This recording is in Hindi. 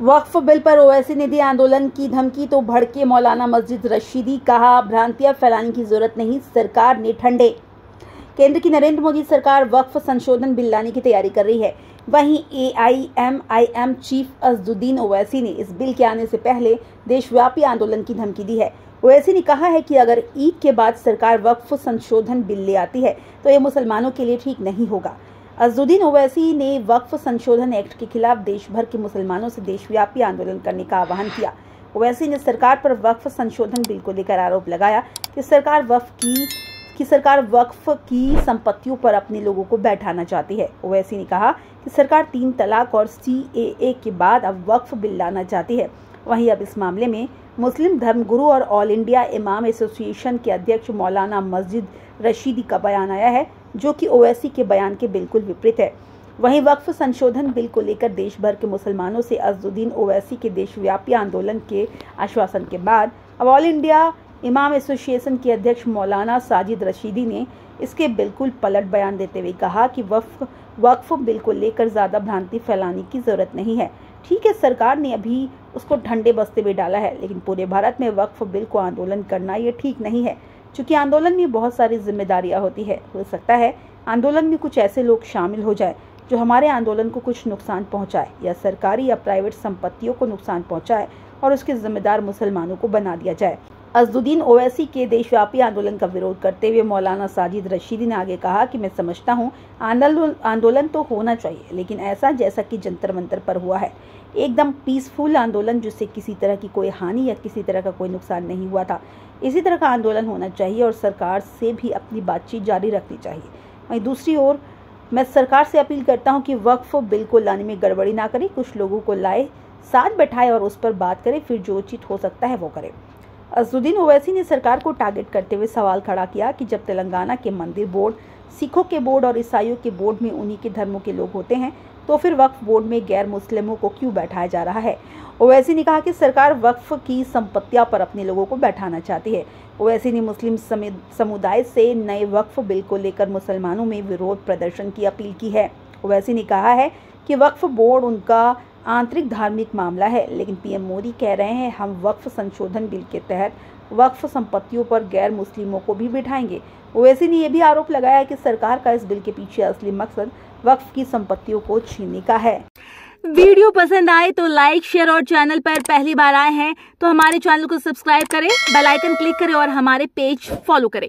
वक्फ बिल पर ओवैसी ने दी आंदोलन की धमकी तो भड़के मौलाना मस्जिद रशीदी, कहा भ्रांतियां फैलाने की जरूरत नहीं, सरकार ने ठंडे। केंद्र की नरेंद्र मोदी सरकार वक्फ संशोधन बिल लाने की तैयारी कर रही है। वहीं AIMIM चीफ अजदुद्दीन ओवैसी ने इस बिल के आने से पहले देशव्यापी आंदोलन की धमकी दी है। ओवैसी ने कहा है कि अगर ईद के बाद सरकार वक्फ संशोधन बिल ले आती है तो ये मुसलमानों के लिए ठीक नहीं होगा। अजदुद्दीन ओवैसी ने वक्फ संशोधन एक्ट के खिलाफ देश भर के मुसलमानों से देशव्यापी आंदोलन करने का आह्वान किया। ओवैसी ने सरकार पर वक्फ संशोधन बिल को लेकर आरोप लगाया कि सरकार वक्फ की संपत्तियों पर अपने लोगों को बैठाना चाहती है। ओवैसी ने कहा कि सरकार 3 तलाक और CAA के बाद अब वक्फ बिल लाना चाहती है। वहीं अब इस मामले में मुस्लिम धर्मगुरु और ऑल इंडिया इमाम एसोसिएशन के अध्यक्ष मौलाना मस्जिद रशीदी का बयान आया है, जो कि ओवैसी के बयान के बिल्कुल विपरीत है। वहीं वक्फ संशोधन बिल को लेकर देश भर के मुसलमानों से अजदुद्दीन ओवैसी के देशव्यापी आंदोलन के आश्वासन के बाद अब ऑल इंडिया इमाम एसोसिएशन के अध्यक्ष मौलाना साजिद रशीदी ने इसके बिल्कुल पलट बयान देते हुए कहा कि वक्फ बिल को लेकर ज्यादा भ्रांति फैलाने की जरूरत नहीं है। ठीक है, सरकार ने अभी उसको ठंडे बस्ते में डाला है, लेकिन पूरे भारत में वक्फ बिल को आंदोलन करना ये ठीक नहीं है, क्योंकि आंदोलन में बहुत सारी जिम्मेदारियां होती है। हो सकता है आंदोलन में कुछ ऐसे लोग शामिल हो जाए जो हमारे आंदोलन को कुछ नुकसान पहुंचाए या सरकारी या प्राइवेट संपत्तियों को नुकसान पहुंचाए और उसके जिम्मेदार मुसलमानों को बना दिया जाए। अजदुद्दीन ओवैसी के देशव्यापी आंदोलन का विरोध करते हुए मौलाना साजिद रशीदी ने आगे कहा कि मैं समझता हूं आंदोलन तो होना चाहिए, लेकिन ऐसा जैसा कि जंतर मंतर पर हुआ है, एकदम पीसफुल आंदोलन जिससे किसी तरह की कोई हानि या किसी तरह का कोई नुकसान नहीं हुआ था। इसी तरह का आंदोलन होना चाहिए और सरकार से भी अपनी बातचीत जारी रखनी चाहिए। वहीं दूसरी ओर मैं सरकार से अपील करता हूं कि वक्फ बिल को लाने में गड़बड़ी ना करे, कुछ लोगों को लाए, साथ बैठाए और उस पर बात करे, फिर जो उचित हो सकता है वो करे। अजदुद्दीन ओवैसी ने सरकार को टारगेट करते हुए सवाल खड़ा किया कि जब तेलंगाना के मंदिर बोर्ड, सिखों के बोर्ड और ईसाइयों के बोर्ड में उन्हीं के धर्मों के लोग होते हैं, तो फिर वक्फ बोर्ड में गैर मुस्लिमों को क्यों बैठाया जा रहा है। ओवैसी ने कहा कि सरकार वक्फ की संपत्तियों पर अपने लोगों को बैठाना चाहती है। ओवैसी ने मुस्लिम समुदाय से नए वक्फ बिल को लेकर मुसलमानों में विरोध प्रदर्शन की अपील की है। ओवैसी ने कहा है कि वक्फ बोर्ड उनका आंतरिक धार्मिक मामला है, लेकिन PM मोदी कह रहे हैं हम वक्फ संशोधन बिल के तहत वक्फ संपत्तियों पर गैर मुस्लिमों को भी बिठाएंगे। ओवैसी ने यह भी आरोप लगाया कि सरकार का इस बिल के पीछे असली मकसद वक्फ की संपत्तियों को छीनने का है। वीडियो पसंद आए तो लाइक, शेयर और चैनल पर पहली बार आए हैं तो हमारे चैनल को सब्सक्राइब करें, बेल आइकन क्लिक करें और हमारे पेज फॉलो करें।